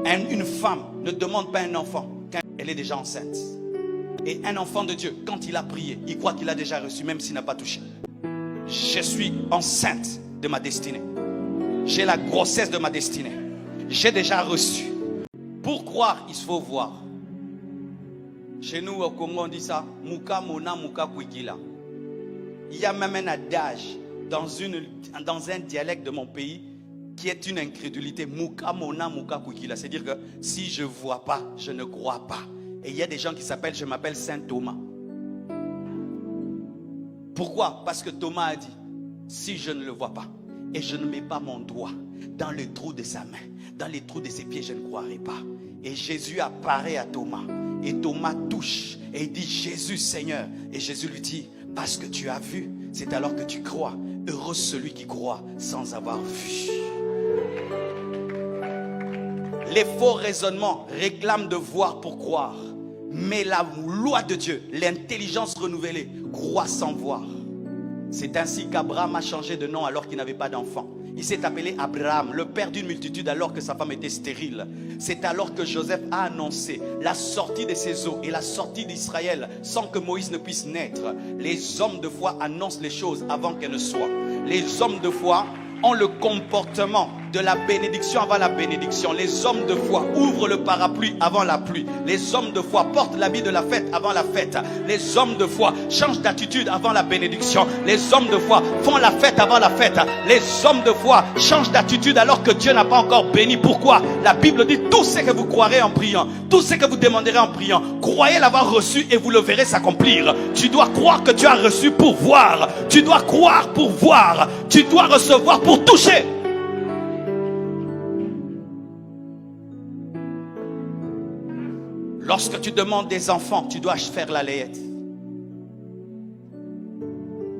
Une femme ne demande pas un enfant quand elle est déjà enceinte. Et un enfant de Dieu, quand il a prié, il croit qu'il a déjà reçu, même s'il n'a pas touché. Je suis enceinte de ma destinée. J'ai la grossesse de ma destinée. J'ai déjà reçu. Pour croire, il faut voir. Chez nous au Congo, on dit ça. Muka mona muka kwikila. Il y a même un adage dans un dialecte de mon pays qui est une incrédulité. Muka mona muka kwikila. C'est-à-dire que si je ne vois pas, je ne crois pas. Et il y a des gens qui s'appellent, je m'appelle Saint Thomas. Pourquoi? Parce que Thomas a dit, si je ne le vois pas et je ne mets pas mon doigt dans le trou de sa main, dans les trous de ses pieds, je ne croirai pas. Et Jésus apparaît à Thomas. Et Thomas touche et il dit, Jésus Seigneur. Et Jésus lui dit, parce que tu as vu, c'est alors que tu crois. Heureux celui qui croit sans avoir vu. Les faux raisonnements réclament de voir pour croire. Mais la loi de Dieu, l'intelligence renouvelée, croit sans voir. C'est ainsi qu'Abraham a changé de nom alors qu'il n'avait pas d'enfant. Il s'est appelé Abraham, le père d'une multitude alors que sa femme était stérile. C'est alors que Joseph a annoncé la sortie de ses eaux et la sortie d'Israël sans que Moïse ne puisse naître. Les hommes de foi annoncent les choses avant qu'elles ne soient. Les hommes de foi ont le comportement de la bénédiction avant la bénédiction. Les hommes de foi ouvrent le parapluie avant la pluie. Les hommes de foi portent l'habit de la fête avant la fête. Les hommes de foi changent d'attitude avant la bénédiction. Les hommes de foi font la fête avant la fête. Les hommes de foi changent d'attitude alors que Dieu n'a pas encore béni. Pourquoi? La Bible dit, tout ce que vous croirez en priant, tout ce que vous demanderez en priant, croyez l'avoir reçu et vous le verrez s'accomplir. Tu dois croire que tu as reçu pour voir. Tu dois croire pour voir. Tu dois recevoir pour toucher. Lorsque tu demandes des enfants, tu dois faire la layette.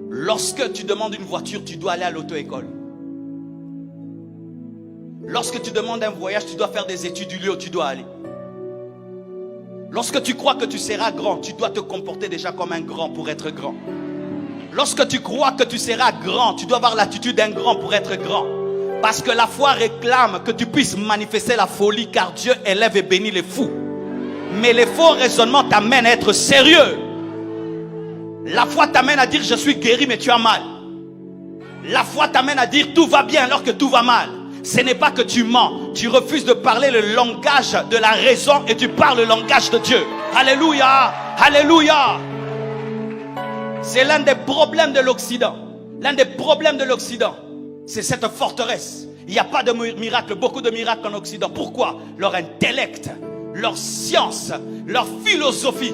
Lorsque tu demandes une voiture, tu dois aller à l'auto-école. Lorsque tu demandes un voyage, tu dois faire des études du lieu où tu dois aller. Lorsque tu crois que tu seras grand, tu dois te comporter déjà comme un grand pour être grand. Lorsque tu crois que tu seras grand, tu dois avoir l'attitude d'un grand pour être grand. Parce que la foi réclame que tu puisses manifester la folie, car Dieu élève et bénit les fous. Mais les faux raisonnements t'amènent à être sérieux. La foi t'amène à dire je suis guéri mais tu as mal. La foi t'amène à dire tout va bien alors que tout va mal. Ce n'est pas que tu mens, tu refuses de parler le langage de la raison et tu parles le langage de Dieu. Alléluia, alléluia. C'est l'un des problèmes de l'Occident. L'un des problèmes de l'Occident, c'est cette forteresse. Il n'y a pas de miracle, beaucoup de miracles en Occident. Pourquoi? Leur intellect, leur science, leur philosophie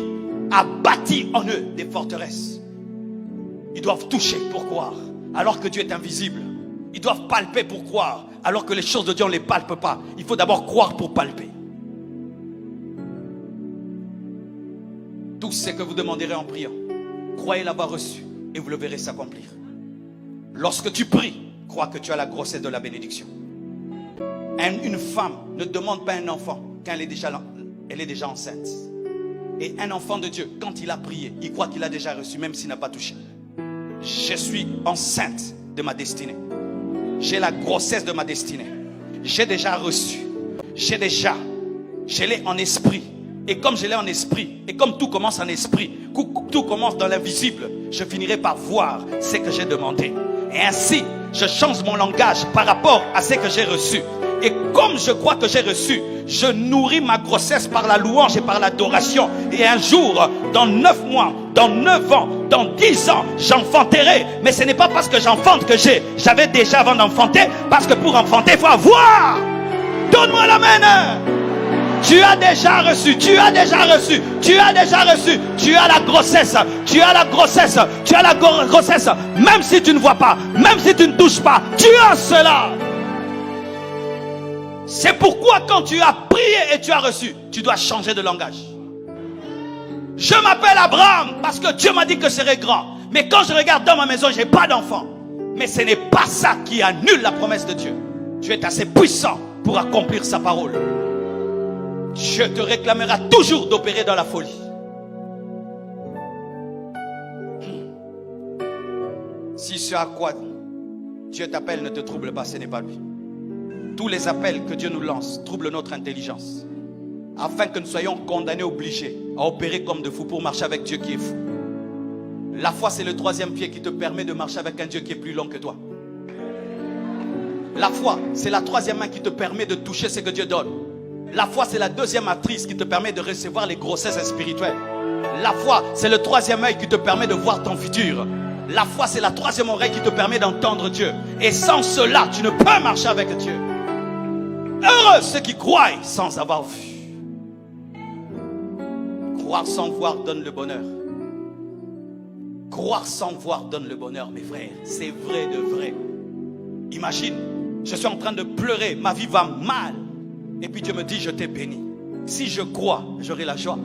a bâti en eux des forteresses. Ils doivent toucher pour croire, alors que Dieu est invisible. Ils doivent palper pour croire, alors que les choses de Dieu on ne les palpe pas. Il faut d'abord croire pour palper. Tout ce que vous demanderez en priant, croyez l'avoir reçu et vous le verrez s'accomplir. Lorsque tu pries, crois que tu as la grossesse de la bénédiction. Une femme ne demande pas un enfant quand elle est déjà enceinte. Et un enfant de Dieu, quand il a prié, il croit qu'il a déjà reçu, même s'il n'a pas touché. Je suis enceinte de ma destinée. J'ai la grossesse de ma destinée. J'ai déjà reçu. Je l'ai en esprit. Et comme je l'ai en esprit, et comme tout commence en esprit, tout commence dans l'invisible, je finirai par voir ce que j'ai demandé. Et ainsi, je change mon langage par rapport à ce que j'ai reçu. Et comme je crois que j'ai reçu, je nourris ma grossesse par la louange et par l'adoration. Et un jour, dans 9 mois, dans 9 ans, dans 10 ans, j'enfanterai. Mais ce n'est pas parce que j'enfante que j'avais déjà avant d'enfanter. Parce que pour enfanter, il faut avoir. Donne-moi la main. Tu as déjà reçu, tu as déjà reçu, tu as déjà reçu, tu as la grossesse, tu as la grossesse, tu as la grossesse. Même si tu ne vois pas, même si tu ne touches pas, tu as cela. C'est pourquoi quand tu as prié et tu as reçu, tu dois changer de langage. Je m'appelle Abraham parce que Dieu m'a dit que je serais grand. Mais quand je regarde dans ma maison, je n'ai pas d'enfant. Mais ce n'est pas ça qui annule la promesse de Dieu. Dieu est assez puissant pour accomplir sa parole. Dieu te réclamera toujours d'opérer dans la folie. Si ce à quoi Dieu t'appelle ne te trouble pas, ce n'est pas lui. tous les appels que Dieu nous lance troublent notre intelligence, afin que nous soyons condamnés, obligés à opérer comme de fous pour marcher avec Dieu qui est fou. La foi, c'est le troisième pied qui te permet de marcher avec un Dieu qui est plus long que toi. La foi, c'est la troisième main qui te permet de toucher ce que Dieu donne. La foi, c'est la deuxième matrice qui te permet de recevoir les grossesses spirituelles. La foi, c'est le troisième œil qui te permet de voir ton futur. La foi, c'est la troisième oreille qui te permet d'entendre Dieu. Et sans cela, tu ne peux marcher avec Dieu. Heureux ceux qui croient sans avoir vu. Croire sans voir donne le bonheur. Croire sans voir donne le bonheur, mes frères. C'est vrai de vrai. Imagine, je suis en train de pleurer, ma vie va mal. Et puis Dieu me dit, je t'ai béni. Si je crois, j'aurai la joie.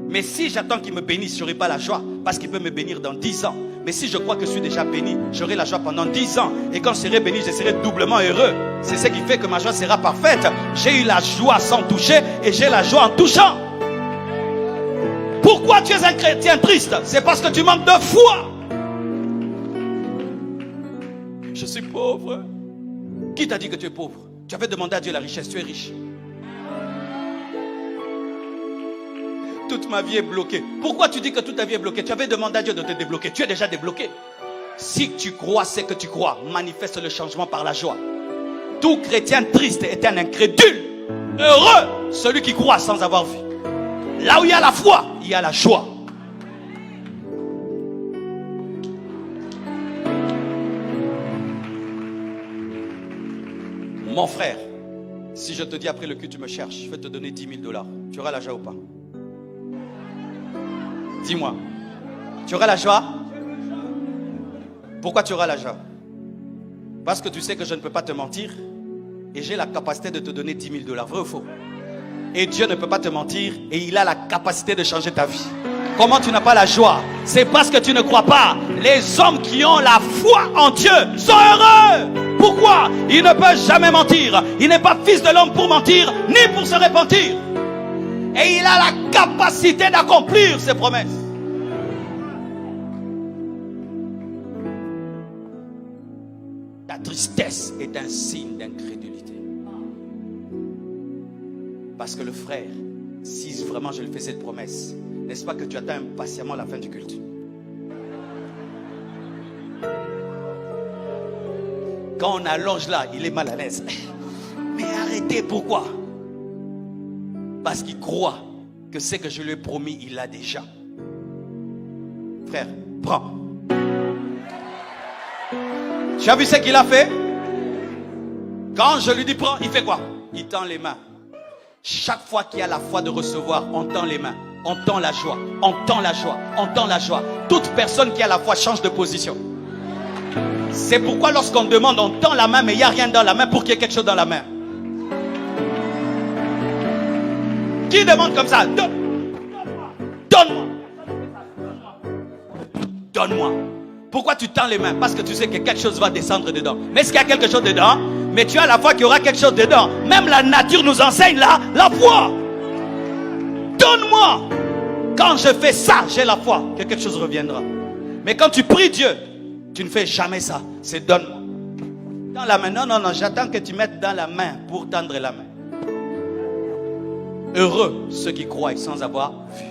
Mais si j'attends qu'il me bénisse, je n'aurai pas la joie. Parce qu'il peut me bénir dans 10 ans. Mais si je crois que je suis déjà béni, j'aurai la joie pendant 10 ans. Et quand je serai béni, je serai doublement heureux. C'est ce qui fait que ma joie sera parfaite. J'ai eu la joie sans toucher et j'ai la joie en touchant. Pourquoi tu es un chrétien triste? C'est parce que tu manques de foi. Je suis pauvre. Qui t'a dit que tu es pauvre? Tu avais demandé à Dieu la richesse, tu es riche. Toute ma vie est bloquée. Pourquoi tu dis que toute ta vie est bloquée? Tu avais demandé à Dieu de te débloquer. Tu es déjà débloqué. Si tu crois ce que tu crois, manifeste le changement par la joie. Tout chrétien triste est un incrédule. Heureux celui qui croit sans avoir vu. Là où il y a la foi, il y a la joie. Mon frère, si je te dis après le culte, tu me cherches, je vais te donner 10 000 $. Tu auras la joie ou pas? Dis-moi, tu auras la joie? Pourquoi tu auras la joie? Parce que tu sais que je ne peux pas te mentir et j'ai la capacité de te donner 10 000 $, vrai ou faux? Et Dieu ne peut pas te mentir et il a la capacité de changer ta vie. Comment tu n'as pas la joie? C'est parce que tu ne crois pas. Les hommes qui ont la foi en Dieu sont heureux. Pourquoi? Il ne peut jamais mentir. Il n'est pas fils de l'homme pour mentir, ni pour se repentir. Et il a la capacité d'accomplir ses promesses. Ta tristesse est un signe d'incrédulité. Parce que le frère, si vraiment je lui fais cette promesse, n'est-ce pas que tu attends impatiemment la fin du culte? Quand on allonge là, il est mal à l'aise. Mais arrêtez, pourquoi? Parce qu'il croit que ce que je lui ai promis, il l'a déjà. Frère, prends. Tu as vu ce qu'il a fait? Quand je lui dis prends, il fait quoi? Il tend les mains. Chaque fois qu'il y a la foi de recevoir, on tend les mains. On tend la joie. On tend la joie. On tend la joie. Toute personne qui a la foi change de position. C'est pourquoi lorsqu'on demande, on tend la main, mais il n'y a rien dans la main pour qu'il y ait quelque chose dans la main. Qui demande comme ça? Donne-moi. Donne-moi. Pourquoi tu tends les mains? Parce que tu sais que quelque chose va descendre dedans. Mais est-ce qu'il y a quelque chose dedans? Mais tu as la foi qu'il y aura quelque chose dedans. Même la nature nous enseigne la foi. Donne-moi. Quand je fais ça, j'ai la foi que quelque chose reviendra. Mais quand tu pries Dieu, tu ne fais jamais ça. C'est donne-moi. Dans la main. Non. J'attends que tu mettes dans la main pour tendre la main. Heureux ceux qui croient sans avoir vu.